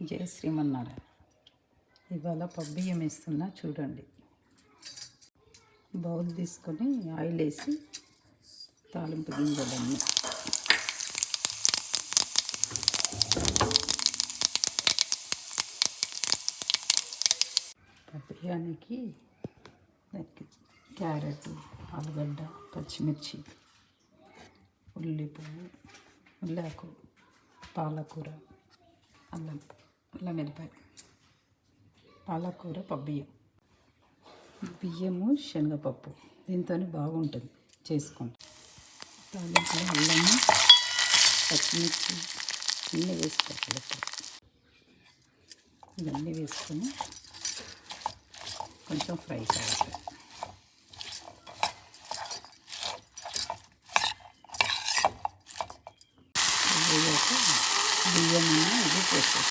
జయ శ్రీమన్నారాయణ. ఇవాళ పబ్బియ్యం వేస్తున్నా చూడండి. బౌల్ తీసుకొని ఆయిల్ వేసి తాలింపు గింజలన్నీ పబ్బియ్యానికి దానికి క్యారెట్, ఆలుగడ్డ, పచ్చిమిర్చి, ఉల్లిపువ్వు, ఉల్లాకు, పాలకూర, అల్లం వెల్లిపాయ, పాలకూర, పబ్బియ్యం, బియ్యము, శనగపప్పు. దీంతో బాగుంటుంది చేసుకోండి. తాలింపులో అల్లము, పచ్చిమిర్చి అన్నీ వేసుకోవాలి. ఇవన్నీ వేసుకొని కొంచెం ఫ్రై కావాలి. బియ్యం ఇది పోసుకోవాలి.